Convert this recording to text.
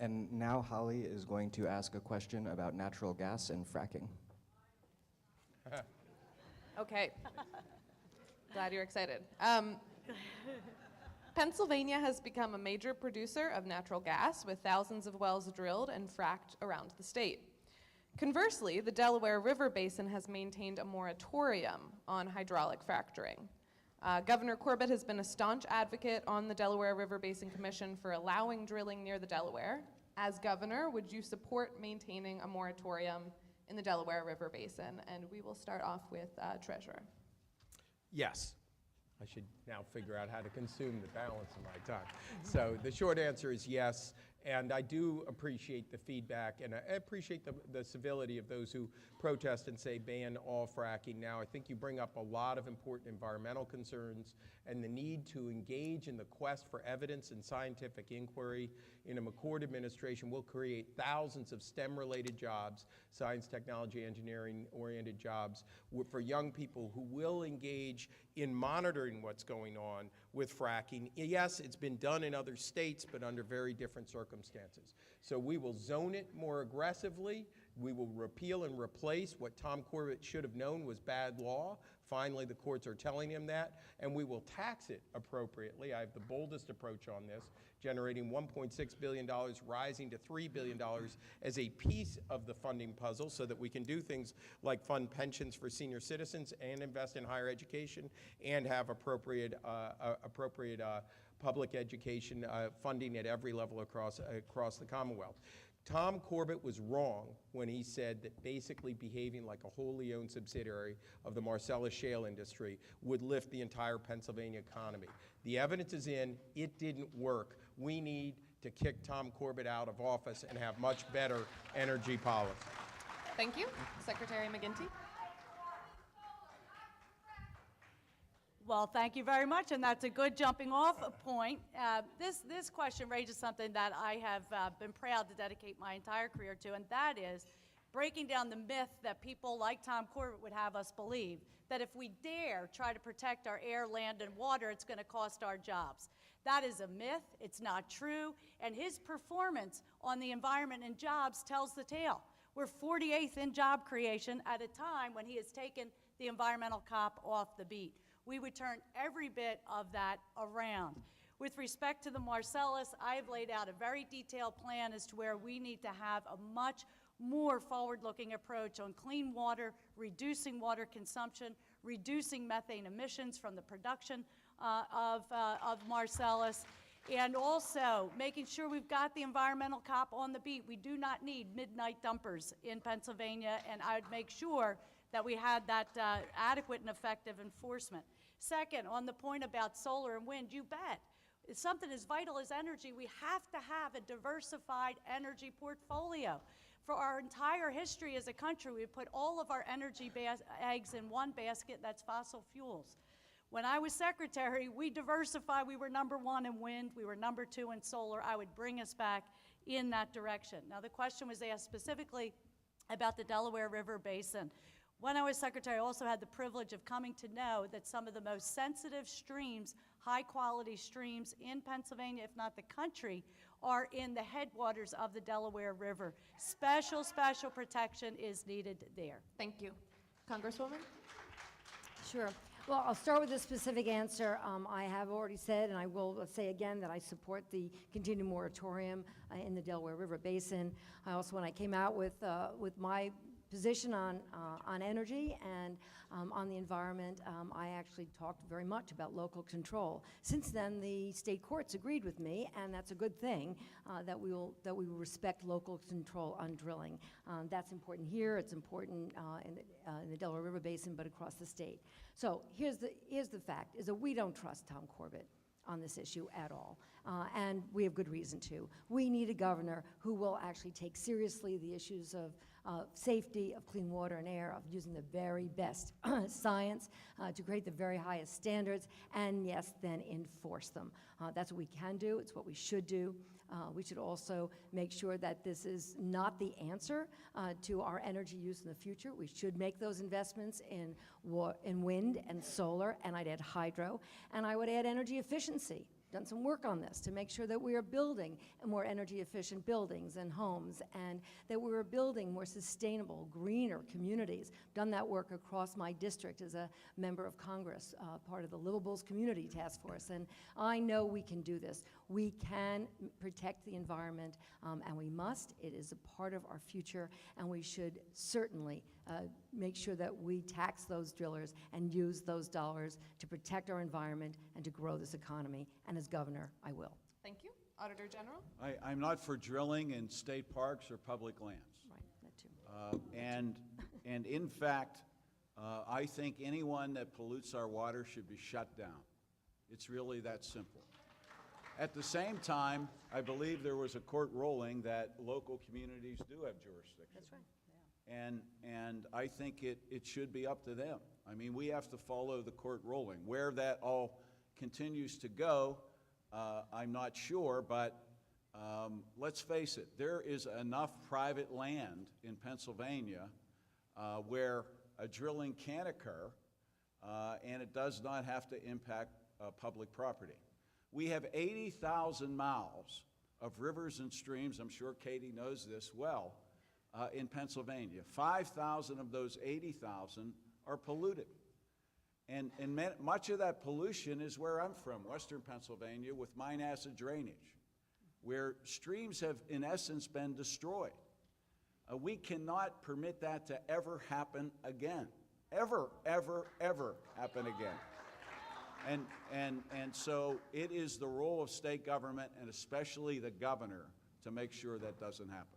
And now Holly is going to ask a question about natural gas and fracking. Okay. Glad you're excited. Pennsylvania has become a major producer of natural gas, with thousands of wells drilled and fracked around the state. Conversely, the Delaware River Basin has maintained a moratorium on hydraulic fracturing. Governor Corbett has been a staunch advocate on the Delaware River Basin Commission for allowing drilling near the Delaware. As governor, would you support maintaining a moratorium in the Delaware River Basin? And we will start off with Treasurer. Yes. I should now figure out how to consume the balance of my time. So the short answer is yes, and I do appreciate the feedback, and I appreciate the civility of those who protest and say ban all fracking. Now, I think you bring up a lot of important environmental concerns and the need to engage in the quest for evidence and scientific inquiry. In a McCord administration, we'll create thousands of STEM-related jobs, science, technology, engineering-oriented jobs, for young people who will engage in monitoring what's going on with fracking. Yes, it's been done in other states, but under very different circumstances. So we will zone it more aggressively. We will repeal and replace what Tom Corbett should have known was bad law. Finally, the courts are telling him that. And we will tax it appropriately. I have the boldest approach on this, generating $1.6 billion, rising to $3 billion as a piece of the funding puzzle so that we can do things like fund pensions for senior citizens and invest in higher education and have appropriate public education funding at every level across the Commonwealth. Tom Corbett was wrong when he said that basically behaving like a wholly owned subsidiary of the Marcellus shale industry would lift the entire Pennsylvania economy. The evidence is in, it didn't work. We need to kick Tom Corbett out of office and have much better energy policy. Thank you. Secretary McGinty. Well, thank you very much, and that's a good jumping off point. This question raises something that I have been proud to dedicate my entire career to, and that is breaking down the myth that people like Tom Corbett would have us believe, that if we dare try to protect our air, land, and water, it's going to cost our jobs. That is a myth. It's not true, and his performance on the environment and jobs tells the tale. We're 48th in job creation at a time when he has taken the environmental cop off the beat. We would turn every bit of that around. With respect to the Marcellus, I have laid out a very detailed plan as to where we need to have a much more forward-looking approach on clean water, reducing water consumption, reducing methane emissions from the production of Marcellus, and also making sure we've got the environmental cop on the beat. We do not need midnight dumpers in Pennsylvania, and I would make sure that we had that adequate and effective enforcement. Second, on the point about solar and wind, you bet. It's something as vital as energy. We have to have a diversified energy portfolio. For our entire history as a country, we put all of our energy eggs in one basket, that's fossil fuels. When I was secretary, we diversified. We were #1 in wind. We were #2 in solar. I would bring us back in that direction. Now, the question was asked specifically about the Delaware River Basin. When I was secretary, I also had the privilege of coming to know that some of the most sensitive streams, high-quality streams in Pennsylvania, if not the country, are in the headwaters of the Delaware River. Special protection is needed there. Thank you. Congresswoman? Sure. Well, I'll start with a specific answer. I have already said, and I will say again, that I support the continued moratorium in the Delaware River Basin. I also, when I came out with my position on energy and on the environment, I actually talked very much about local control. Since then, the state courts agreed with me, and that's a good thing, that we will respect local control on drilling. That's important here. It's important in the Delaware River Basin, but across the state. So here's the fact, is that we don't trust Tom Corbett on this issue at all, and we have good reason to. We need a governor who will actually take seriously the issues of safety, of clean water and air, of using the very best science to create the very highest standards, and yes, then enforce them. That's what we can do. It's what we should do. We should also make sure that this is not the answer to our energy use in the future. We should make those investments in wind and solar, and I'd add hydro, and I would add energy efficiency. done some work on this to make sure that we are building more energy efficient buildings and homes, and that we are building more sustainable, greener communities. Done that work across my district as a member of Congress, part of the Livables Community Task Force, and I know we can do this. We can protect the environment, and we must. It is a part of our future, and we should certainly make sure that we tax those drillers and use those dollars to protect our environment and to grow this economy. And as governor, I will. Thank you. Auditor General? I'm not for drilling in state parks or public lands. Right, that too. And in fact, I think anyone that pollutes our water should be shut down. It's really that simple. At the same time, I believe there was a court ruling that local communities do have jurisdiction. That's right. And I think it should be up to them. I mean, we have to follow the court ruling. Where that all continues to go, I'm not sure, but let's face it, there is enough private land in Pennsylvania where a drilling can occur, and it does not have to impact public property. We have 80,000 miles of rivers and streams, I'm sure Katie knows this well, in Pennsylvania. 5,000 of those 80,000 are polluted. And much of that pollution is where I'm from, western Pennsylvania, with mine acid drainage, where streams have, in essence, been destroyed. We cannot permit that to ever happen again. Ever, ever, ever happen again. And so it is the role of state government, and especially the governor, to make sure that doesn't happen.